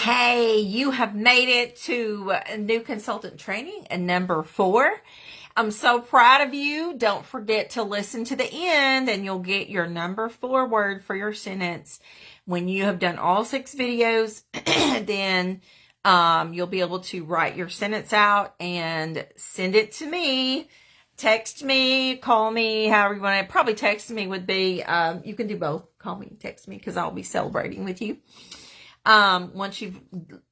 Hey, you have made it to new consultant training and number 4. I'm so proud of you. Don't forget to listen to the end and you'll get your number 4 word for your sentence. When you have done all 6 videos, then you'll be able to write your sentence out and send it to me. Text me, call me, however you want to. Probably text me would be, you can do both. Call me, text me, because I'll be celebrating with you. Once you've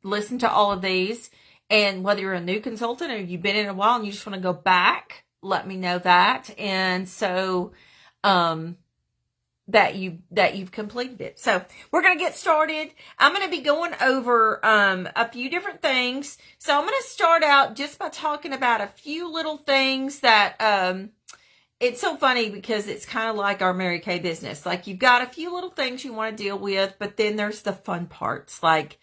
listened to all of these, and whether you're a new consultant or you've been in a while and you just want to go back, let me know that. And so, that you've completed it. So we're going to get started. I'm going to be going over, a few different things. So I'm going to start out just by talking about a few little things that, it's so funny because it's kind of like our Mary Kay business. Like, you've got a few little things you want to deal with, but then there's the fun parts. Like,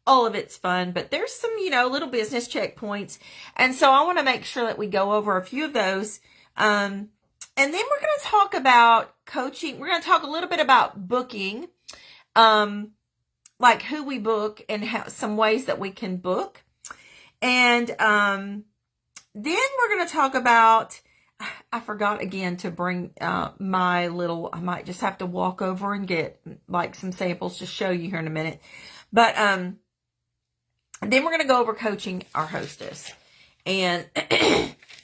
all of it's fun, but there's some, little business checkpoints. And so I want to make sure that we go over a few of those. And then we're going to talk about coaching. We're going to talk a little bit about booking, like who we book and how, some ways that we can book. And then we're going to talk about, I forgot again to bring I might just have to walk over and get like some samples to show you here in a minute. But then we're going to go over coaching our hostess. And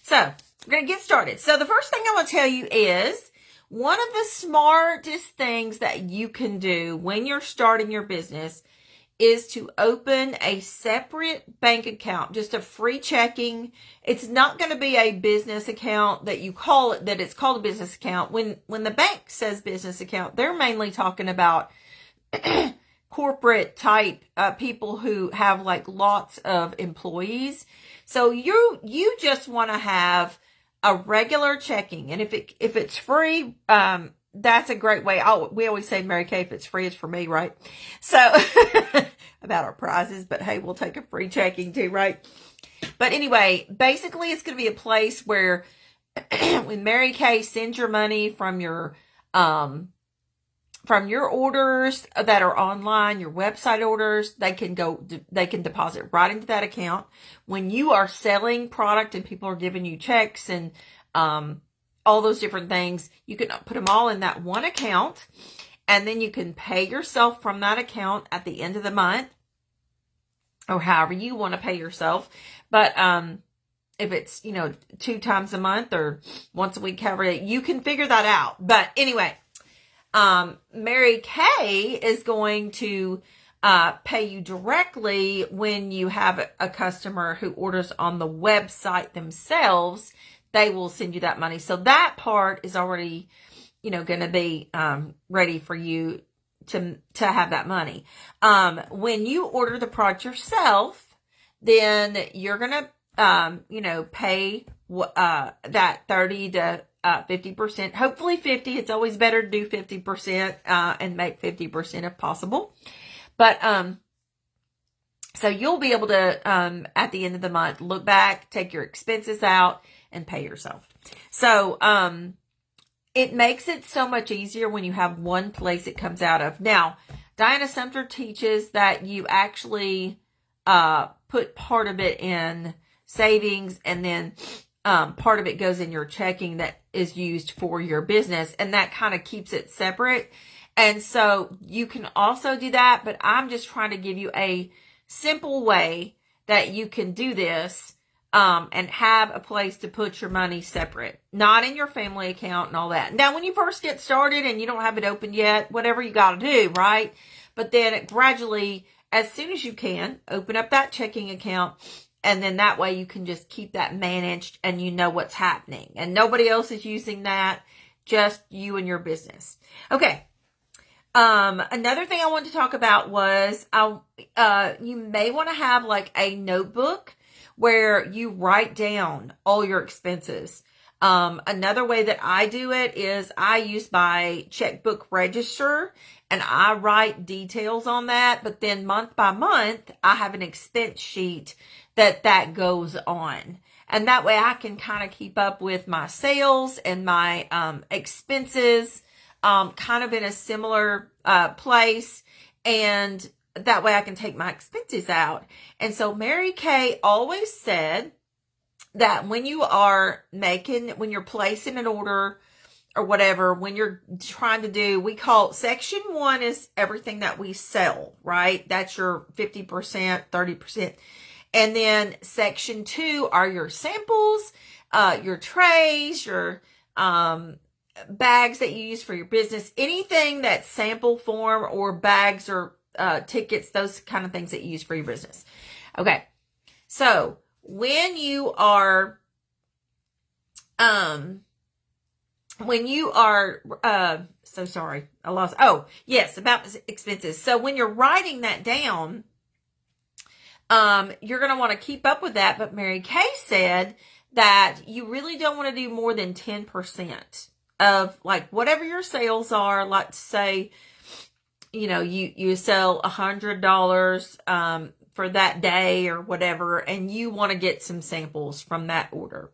so we're going to get started. So the first thing I want to tell you is one of the smartest things that you can do when you're starting your business is to open a separate bank account, just a free checking. It's not going to be a business account that you call it, that it's called a business account. When the bank says business account, they're mainly talking about corporate type people who have like lots of employees. So you just want to have a regular checking, and if it's free, that's a great way. We always say, Mary Kay, if it's free, it's for me, right? So about our prizes, but hey, we'll take a free checking too, right? But anyway, basically it's going to be a place where when Mary Kay sends your money from your orders that are online, your website orders, they can deposit right into that account. When you are selling product and people are giving you checks and, all those different things, you can put them all in that one account, and then you can pay yourself from that account at the end of the month, or however you want to pay yourself. But if it's 2 times a month or once a week, however, you can figure that out. But anyway, Mary Kay is going to pay you directly when you have a customer who orders on the website themselves. They will send you that money. So that part is already, going to be ready for you to have that money. When you order the product yourself, then you're going to, pay that 30 to 50%, hopefully 50. It's always better to do 50% and make 50% if possible. But so you'll be able to, at the end of the month, look back, take your expenses out, and pay yourself. So it makes it so much easier when you have one place it comes out of. Now, Diana Sumter teaches that you actually put part of it in savings, and then part of it goes in your checking that is used for your business, and that kind of keeps it separate. And so you can also do that, but I'm just trying to give you a simple way that you can do this and have a place to put your money separate, not in your family account and all that. Now, when you first get started and you don't have it open yet, whatever you got to do, right? But then gradually, as soon as you can, open up that checking account, and then that way you can just keep that managed and you know what's happening. And nobody else is using that, just you and your business. Okay. Another thing I wanted to talk about was you may want to have like a notebook where you write down all your expenses. Another way that I do it is I use my checkbook register, and I write details on that. But then month by month, I have an expense sheet that goes on. And that way I can kind of keep up with my sales and my expenses kind of in a similar place. And that way I can take my expenses out. And so Mary Kay always said that when you're placing an order or whatever, when you're trying to do, we call section 1 is everything that we sell, right? That's your 50%, 30%. And then section 2 are your samples, your trays, your bags that you use for your business, anything that's sample form or bags or tickets, those kind of things that you use for your business. Okay. So when you are, so sorry, I lost. Oh, yes, about expenses. So when you're writing that down, you're going to want to keep up with that. But Mary Kay said that you really don't want to do more than 10% of like whatever your sales are. Like say, you sell $100, for that day or whatever, and you want to get some samples from that order.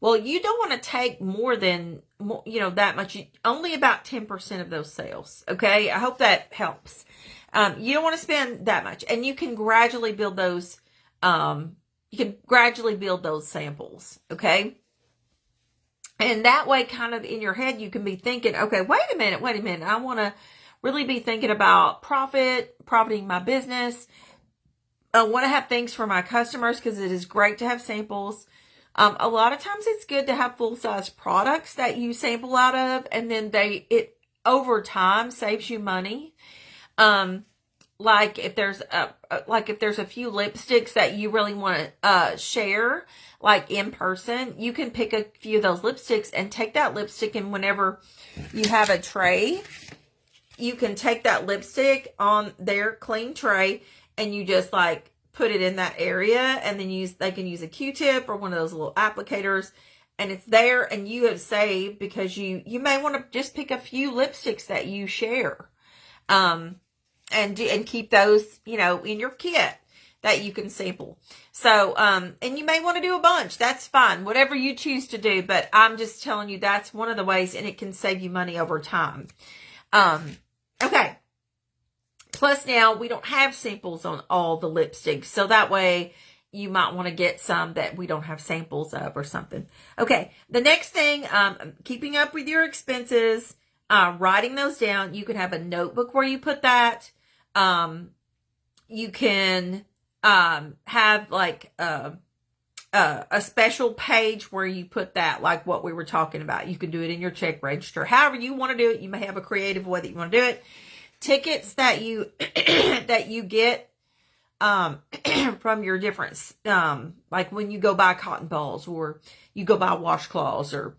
Well, you don't want to take more than, that much, only about 10% of those sales. Okay. I hope that helps. You don't want to spend that much, and you can gradually build those, samples. Okay. And that way, kind of in your head, you can be thinking, okay, wait a minute. I want to really be thinking about profiting my business. I want to have things for my customers because it is great to have samples. A lot of times it's good to have full-size products that you sample out of, and then it over time saves you money. Like if there's a few lipsticks that you really want to share, like in person, you can pick a few of those lipsticks and take that lipstick, and whenever you have a tray, you can take that lipstick on their clean tray and you just like put it in that area, and then they can use a Q-tip or one of those little applicators, and it's there, and you have saved because you may want to just pick a few lipsticks that you share, and keep those, in your kit that you can sample. So, and you may want to do a bunch. That's fine. Whatever you choose to do, but I'm just telling you that's one of the ways, and it can save you money over time. Okay. Plus now we don't have samples on all the lipsticks. So that way you might want to get some that we don't have samples of or something. Okay. The next thing, keeping up with your expenses, writing those down. You can have a notebook where you put that. You can, have like, a special page where you put that, like what we were talking about. You can do it in your check register. However you want to do it. You may have a creative way that you want to do it. Tickets that you get from your different, like when you go buy cotton balls or you go buy washcloths or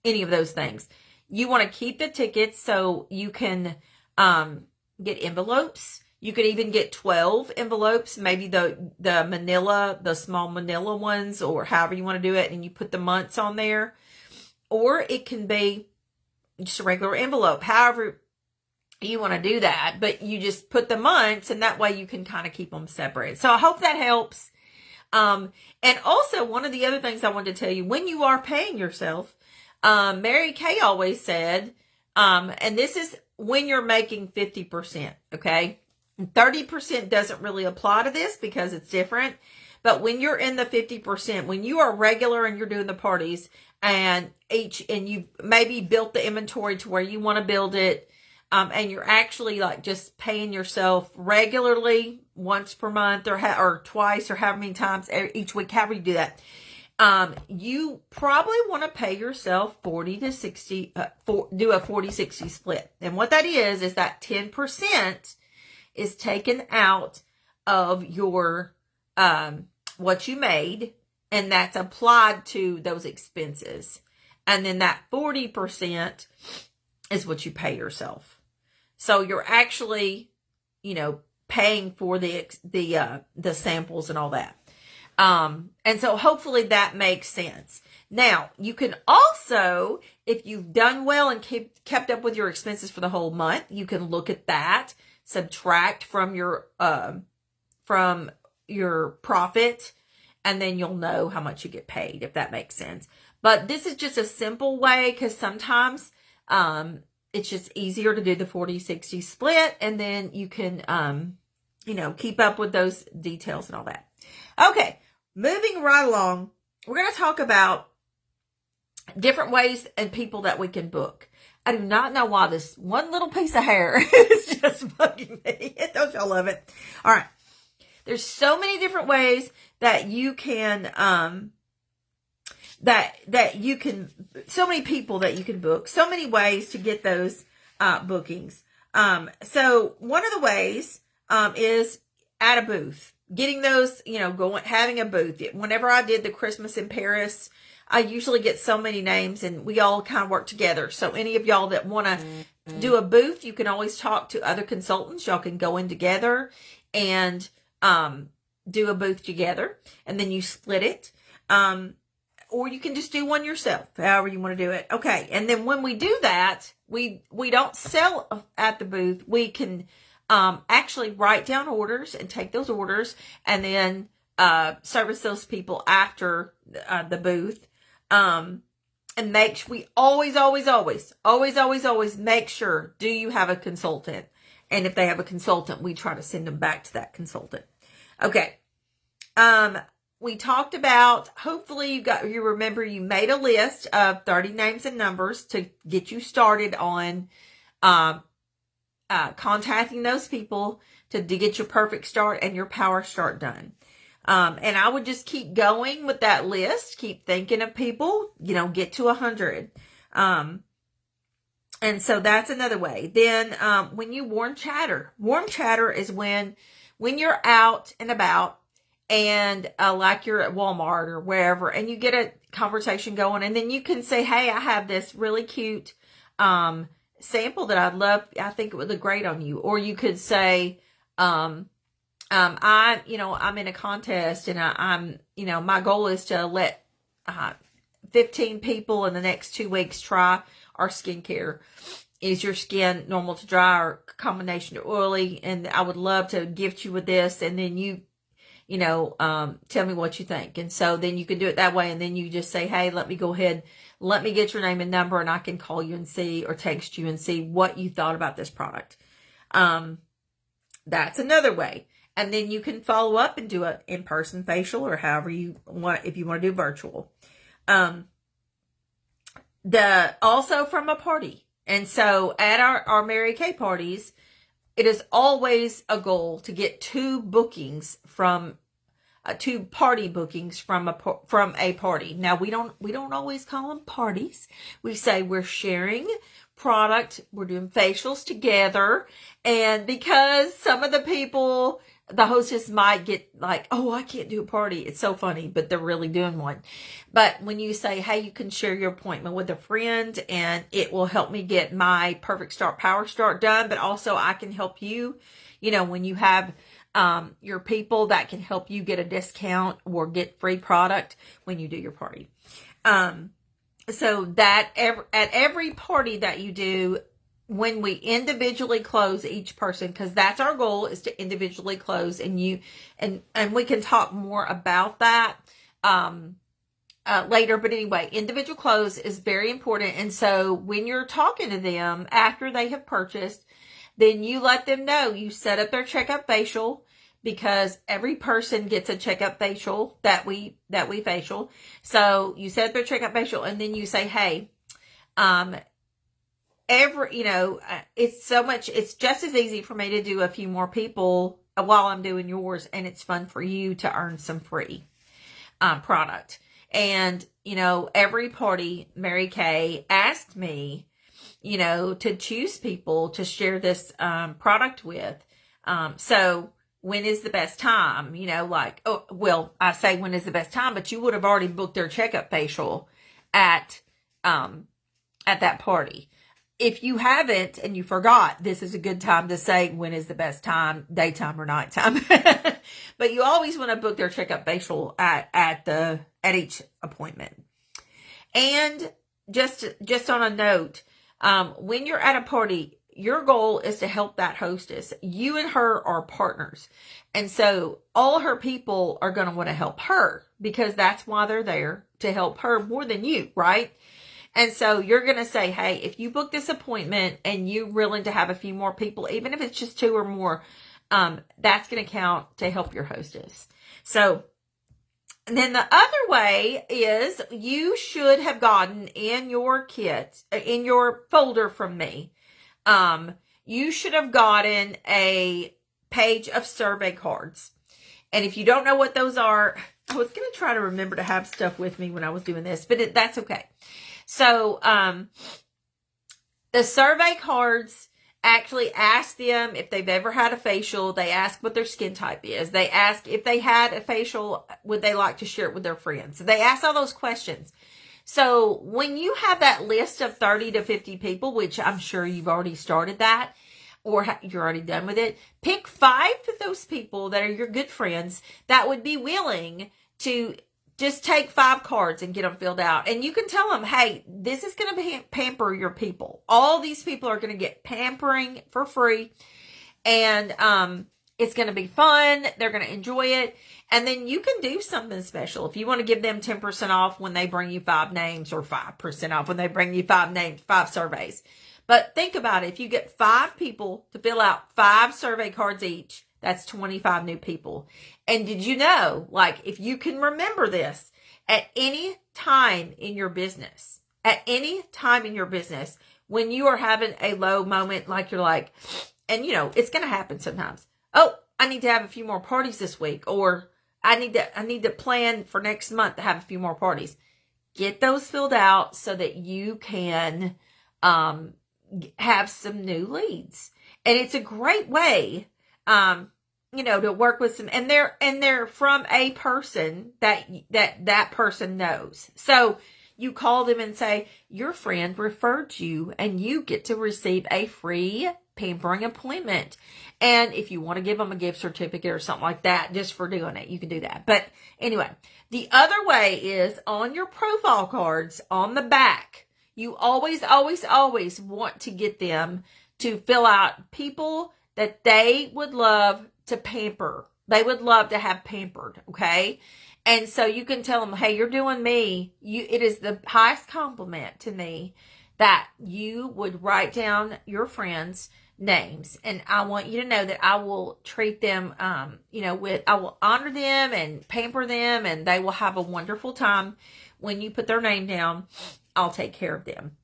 any of those things, you want to keep the tickets so you can get envelopes. You could even get 12 envelopes, maybe the small manila ones, or however you want to do it, and you put the months on there. Or it can be just a regular envelope. However you want to do that, but you just put the months, and that way you can kind of keep them separate. So I hope that helps. And also one of the other things I wanted to tell you, when you are paying yourself, Mary Kay always said, and this is when you're making 50%, okay? 30% doesn't really apply to this because it's different. But when you're in the 50%, when you are regular and you're doing the parties and you maybe built the inventory to where you want to build it, and you're actually like just paying yourself regularly once per month or twice or however many times each week, however you do that, you probably want to pay yourself 40 to 60, do a 40-60 split. And what that is that 10% is taken out of your, what you made, and that's applied to those expenses. And then that 40% is what you pay yourself. So you're actually, paying for the samples and all that. And so hopefully that makes sense. Now, you can also, if you've done well and kept up with your expenses for the whole month, you can look at that, subtract from your profit, and then you'll know how much you get paid, if that makes sense. But this is just a simple way, because sometimes, it's just easier to do the 40-60 split, and then you can, keep up with those details and all that. Okay, moving right along, we're going to talk about different ways and people that we can book. I do not know why this one little piece of hair is just bugging me. Don't y'all love it? All right. There's so many different ways that you can, so many people that you can book, so many ways to get those, bookings. So one of the ways, is at a booth, getting those, having a booth. Whenever I did the Christmas in Paris, I usually get so many names and we all kind of work together. So any of y'all that want to do a booth, you can always talk to other consultants. Y'all can go in together and do a booth together, and then you split it. Or you can just do one yourself, however you want to do it. Okay. And then when we do that, we don't sell at the booth. We can actually write down orders and take those orders and then service those people after the booth. And we always make sure, do you have a consultant? And if they have a consultant, we try to send them back to that consultant. Okay. We talked about, hopefully you remember you made a list of 30 names and numbers to get you started on contacting those people to get your perfect start and your power start done. And I would just keep going with that list, keep thinking of people, get to 100. And so that's another way. Then, when you warm chatter is when you're out and about and, like you're at Walmart or wherever, and you get a conversation going, and then you can say, hey, I have this really cute, sample that I'd love. I think it would look great on you. Or you could say, I'm in a contest and I'm my goal is to let 15 people in the next 2 weeks try our skincare. Is your skin normal to dry or combination to oily? And I would love to gift you with this. And then you tell me what you think. And so then you can do it that way. And then you just say, hey, let me get your name and number, and I can call you and see, or text you and see what you thought about this product. That's another way. And then you can follow up and do an in-person facial, or however you want, if you want to do virtual. Also from a party. And so at our Mary Kay parties, it is always a goal to get two party bookings from a party. Now we don't always call them parties. We say we're sharing product, we're doing facials together, and because some of the people, the hostess might get like, oh, I can't do a party. It's so funny, but they're really doing one. But when you say, hey, you can share your appointment with a friend and it will help me get my perfect start, power start done. But also I can help you, when you have your people that can help you get a discount or get free product when you do your party. So that at every party that you do, when we individually close each person, because that's our goal, is to individually close, and we can talk more about that later. But anyway, individual close is very important. And so when you're talking to them after they have purchased, then you let them know, you set up their checkup facial, because every person gets a checkup facial that we facial. So you set up their checkup facial, and then you say, hey, it's just as easy for me to do a few more people while I'm doing yours, and it's fun for you to earn some free product. And every party, Mary Kay asked me to choose people to share this product with. So when is the best time? I say when is the best time, but you would have already booked their checkup facial at that party. If you haven't and you forgot, this is a good time to say when is the best time, daytime or nighttime. But you always want to book their checkup facial at each appointment. And just on a note, when you're at a party, your goal is to help that hostess. You and her are partners. And so all her people are going to want to help her, because that's why they're there, to help her more than you, right? And so you're going to say, hey, if you book this appointment and you're willing to have a few more people, even if it's just 2 or more, that's going to count to help your hostess. So, and then the other way is you should have gotten in your kit, in your folder from me, you should have gotten a page of survey cards. And if you don't know what those are, I was going to try to remember to have stuff with me when I was doing this, but that's okay. So, the survey cards actually ask them if they've ever had a facial. They ask what their skin type is. They ask if they had a facial, would they like to share it with their friends? They ask all those questions. So when you have that list of 30 to 50 people, which I'm sure you've already started that, or you're already done with it, pick 5 of those people that are your good friends that would be willing to just take 5 cards and get them filled out. And you can tell them, hey, this is going to pamper your people. All these people are going to get pampering for free. And it's going to be fun. They're going to enjoy it. And then you can do something special. If you want to give them 10% off when they bring you 5 names, or 5% off when they bring you 5 names, 5 surveys. But think about it. If you get 5 people to fill out 5 survey cards each, that's 25 new people. And did you know, like, if you can remember this, at any time in your business, when you are having a low moment, like you're like, and you know, it's going to happen sometimes. Oh, I need to have a few more parties this week, or I need to plan for next month to have a few more parties. Get those filled out so that you can, have some new leads. And it's a great way, to work with some, and they're from a person that person knows. So you call them and say, your friend referred you, and you get to receive a free pampering appointment. And if you want to give them a gift certificate or something like that, just for doing it, you can do that. But anyway, the other way is on your profile cards on the back. You always, always, always want to get them to fill out people that they would love to pamper. They would love to have pampered, okay? And so you can tell them, hey, you're doing me. It is the highest compliment to me that you would write down your friends' names. And I want you to know that I will treat them, I will honor them and pamper them, and they will have a wonderful time. When you put their name down, I'll take care of them.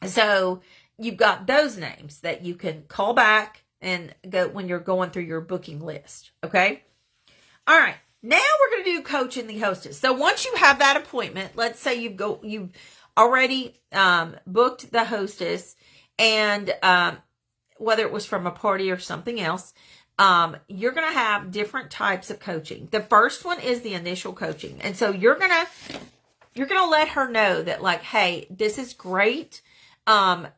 So you've got those names that you can call back and go when you're going through your booking list. Okay. All right. Now we're going to do coaching the hostess. So once you have that appointment, let's say you've already booked the hostess, and whether it was from a party or something else, you're going to have different types of coaching. The first one is the initial coaching. And so you're going to let her know that, like, hey, this is great. I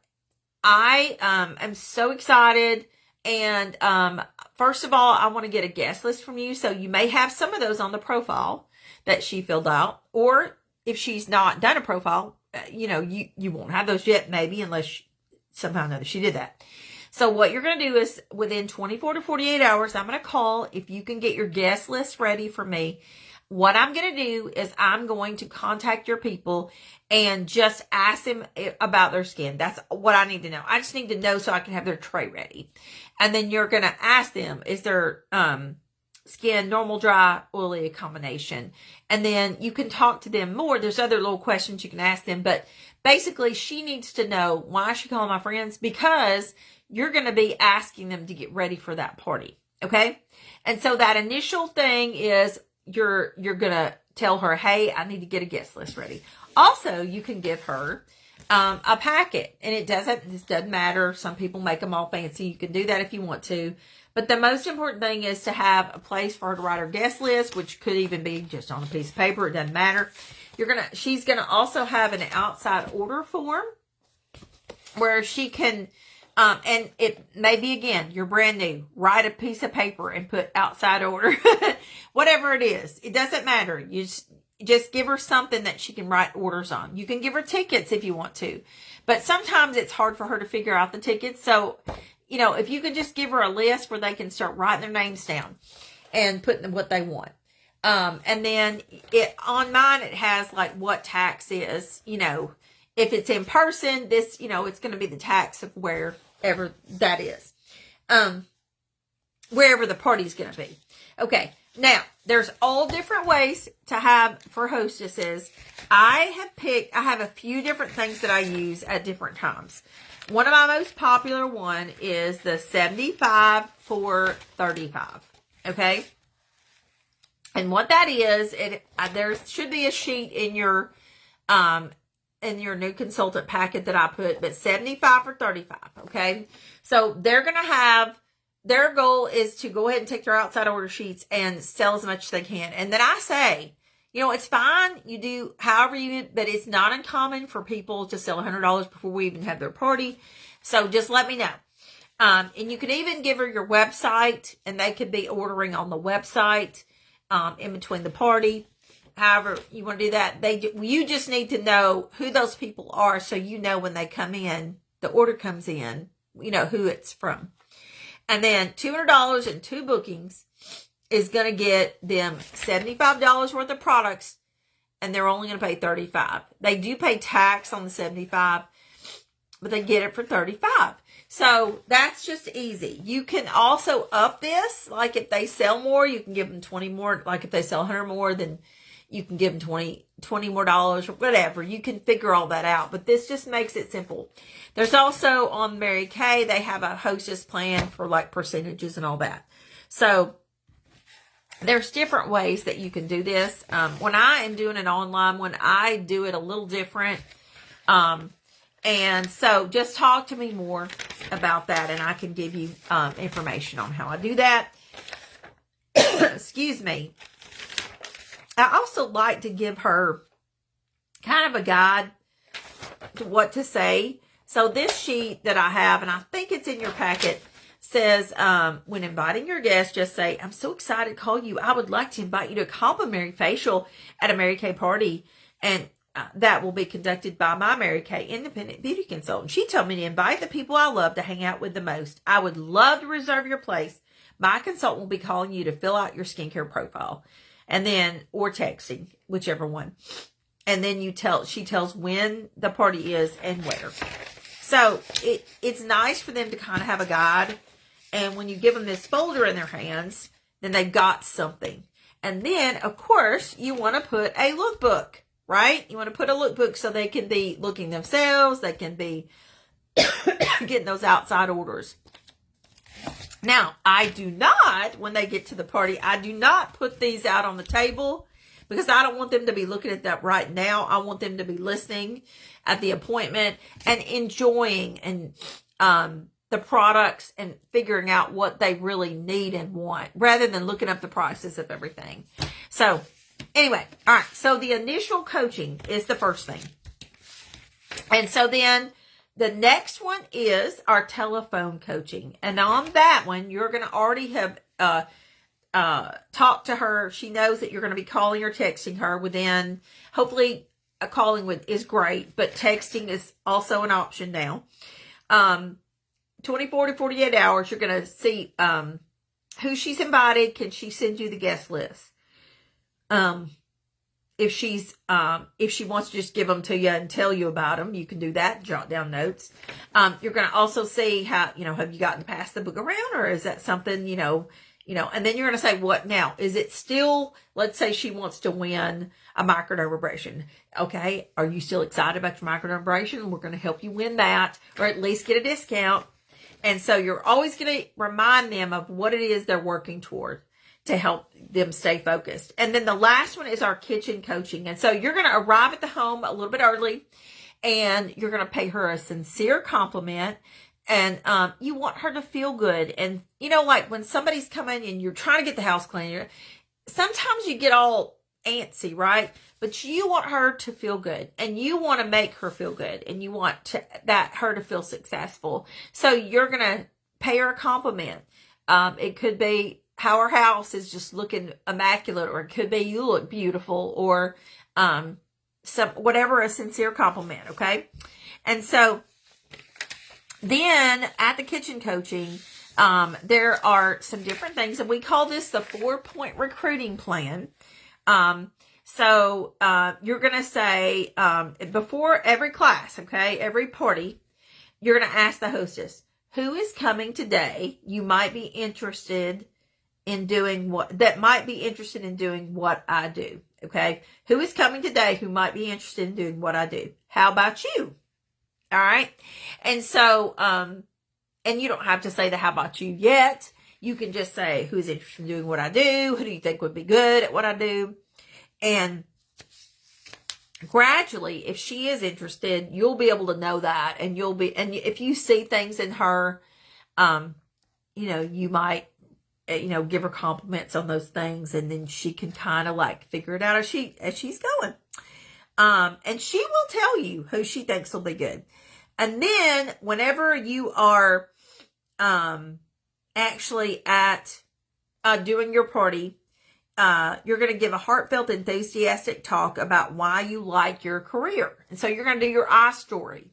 am so excited. And first of all, I want to get a guest list from you. So you may have some of those on the profile that she filled out. Or if she's not done a profile, you won't have those yet, maybe, unless somehow or another she did that. So what you're going to do is within 24 to 48 hours, I'm going to call. If you can get your guest list ready for me, what I'm going to do is I'm going to contact your people and just ask them about their skin. That's what I need to know. I just need to know so I can have their tray ready. And then you're going to ask them, is their skin normal, dry, oily, a combination? And then you can talk to them more. There's other little questions you can ask them. But basically, she needs to know, why is she calling my friends? Because you're going to be asking them to get ready for that party. Okay? And so that initial thing is you're going to tell her, hey, I need to get a guest list ready. Also, you can give her a packet, and this doesn't matter. Some people make them all fancy. You can do that if you want to. But the most important thing is to have a place for her to write her guest list, which could even be just on a piece of paper. It doesn't matter. She's going to also have an outside order form where she can, and it may be, again, you're brand new, write a piece of paper and put outside order, whatever it is. It doesn't matter. You just give her something that she can write orders on. You can give her tickets if you want to, but sometimes it's hard for her to figure out the tickets. So, if you could just give her a list where they can start writing their names down and putting what they want. And then on mine, it has like what tax is, if it's in person, it's going to be the tax of wherever that is. wherever the party's going to be. Okay. Now, there's all different ways to have for hostesses. I have a few different things that I use at different times. One of my most popular one is the 75 for 35. Okay. And what that is, there should be a sheet in your new consultant packet that I put, but 75 for 35. Okay. So they're going to have, their goal is to go ahead and take their outside order sheets and sell as much as they can. And then I say, it's fine. You do however but it's not uncommon for people to sell $100 before we even have their party. So just let me know. And you can even give her your website, and they could be ordering on the website in between the party. However you want to do that. You just need to know who those people are, so when they come in, the order comes in, who it's from. And then $200 in 2 bookings is going to get them $75 worth of products, and they're only going to pay $35. They do pay tax on the $75, but they get it for $35. So that's just easy. You can also up this. Like if they sell more, you can give them 20 more. Like if they sell 100 more, then you can give them $20 more or whatever. You can figure all that out, but this just makes it simple. There's also on Mary Kay, they have a hostess plan for like percentages and all that. So there's different ways that you can do this. When I am doing an online one, I do it a little different. And so just talk to me more about that, and I can give you information on how I do that. Excuse me. I also like to give her kind of a guide to what to say. So this sheet that I have, and I think it's in your packet, says, when inviting your guests, just say, I'm so excited to call you. I would like to invite you to a complimentary facial at a Mary Kay party. And that will be conducted by my Mary Kay independent beauty consultant. She told me to invite the people I love to hang out with the most. I would love to reserve your place. My consultant will be calling you to fill out your skincare profile. And then, or texting, whichever one. And then she tells when the party is and where. So it's nice for them to kind of have a guide. And when you give them this folder in their hands, then they've got something. And then, of course, you want to put a lookbook, right? You want to put a lookbook so they can be looking themselves. They can be getting those outside orders. Now, I do not, when they get to the party, I do not put these out on the table because I don't want them to be looking at that right now. I want them to be listening at the appointment and enjoying and the products and figuring out what they really need and want rather than looking up the prices of everything. So anyway, all right. So the initial coaching is the first thing. And so then the next one is our telephone coaching. And on that one, you're going to already have talked to her. She knows that you're going to be calling or texting her within, hopefully calling is great, but texting is also an option now. 24 to 48 hours, you're going to see who she's invited. Can she send you the guest list? If she wants to just give them to you and tell you about them, you can do that. Jot down notes. You're going to also see how, have you gotten past the book around, or is that something, and then you're going to say, what now? Is it still, let's say she wants to win a microdermabrasion. Okay. Are you still excited about your microdermabrasion? We're going to help you win that, or at least get a discount. And so you're always going to remind them of what it is they're working toward to help them stay focused. And then the last one is our kitchen coaching. And so you're going to arrive at the home a little bit early, and you're going to pay her a sincere compliment. And you want her to feel good. And, like when somebody's coming and you're trying to get the house clean, sometimes you get all antsy, right? But you want her to feel good, and you want to make her feel good, and you want her to feel successful. So you're going to pay her a compliment. It could be how her house is just looking immaculate, or it could be you look beautiful, or whatever, a sincere compliment. Okay. And so then at the kitchen coaching, there are some different things, and we call this the 4-point recruiting plan. So you're going to say, before every class, okay, every party, you're going to ask the hostess, who is coming today you might be interested in doing that might be interested in doing what I do. Okay. Who is coming today who might be interested in doing what I do? How about you? All right. And so, and you don't have to say the how about you yet. You can just say who's interested in doing what I do. Who do you think would be good at what I do? And gradually, if she is interested, you'll be able to know that, and and if you see things in her, you might, give her compliments on those things, and then she can kind of like figure it out as she's going. And she will tell you who she thinks will be good. And then whenever you are, actually at, doing your party, you're going to give a heartfelt, enthusiastic talk about why you like your career. And so you're going to do your I story,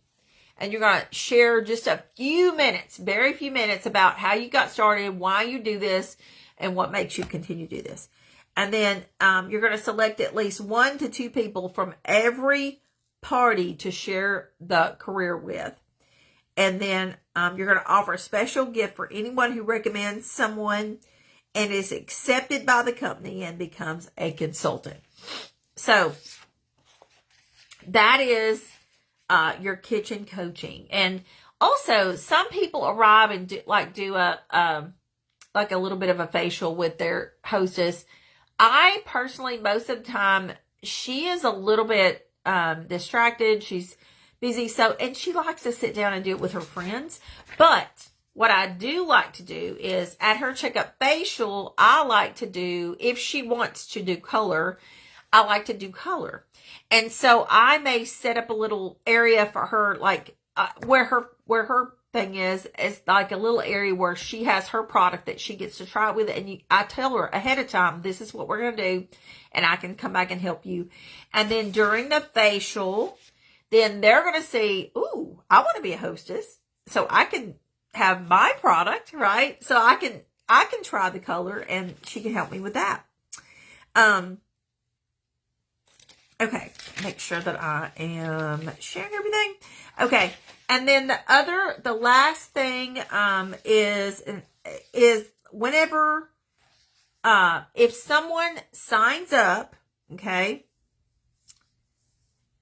and you're going to share just a few minutes, very few minutes, about how you got started, why you do this, and what makes you continue to do this. And then you're going to select at least 1 to 2 people from every party to share the career with. And then you're going to offer a special gift for anyone who recommends someone and is accepted by the company and becomes a consultant. So that is your kitchen coaching. And also, some people arrive and do a little bit of a facial with their hostess. I personally, most of the time, she is a little bit distracted. She's busy. And she likes to sit down and do it with her friends. But what I do like to do is at her checkup facial, I like to do, if she wants to do color, I like to do color. And so I may set up a little area for her, like where her thing is like a little area where she has her product that she gets to try with it. And I tell her ahead of time, this is what we're going to do, and I can come back and help you. And then during the facial, then they're going to see, ooh, I want to be a hostess, so I can have my product, right? So I can try the color, and she can help me with that. Okay, make sure that I am sharing everything. Okay, and then the last thing is whenever if someone signs up, okay,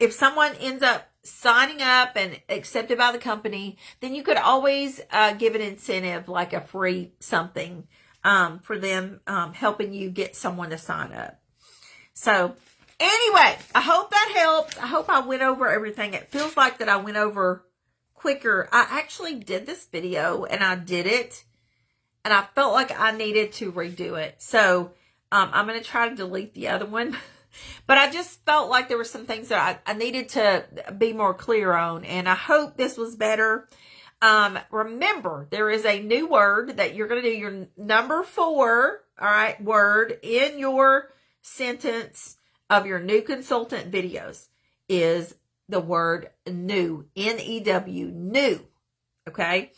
if someone ends up signing up and accepted by the company, then you could always give an incentive, like a free something for them helping you get someone to sign up. So anyway, I hope that helps. I hope I went over everything. It feels like that I went over quicker. I actually did this video, and I did it, and I felt like I needed to redo it. So I'm going to try to delete the other one. But I just felt like there were some things that I needed to be more clear on. And I hope this was better. Remember, there is a new word that you're going to do your number 4, all right, word in your sentence of your new consultant videos is the word new, N-E-W, new. Okay.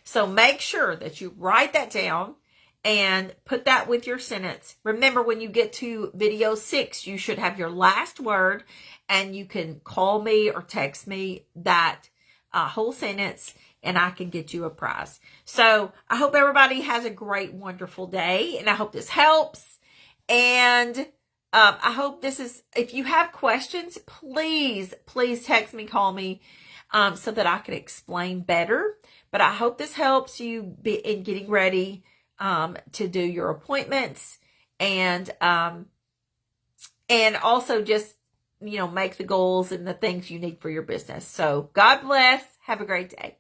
So make sure that you write that down and put that with your sentence. Remember, when you get to video 6, you should have your last word, and you can call me or text me that whole sentence, and I can get you a prize. So I hope everybody has a great, wonderful day, and I hope this helps. And I hope this is, if you have questions, please text me, call me, so that I can explain better. But I hope this helps you in getting ready to do your appointments, and also just, make the goals and the things you need for your business. So God bless. Have a great day.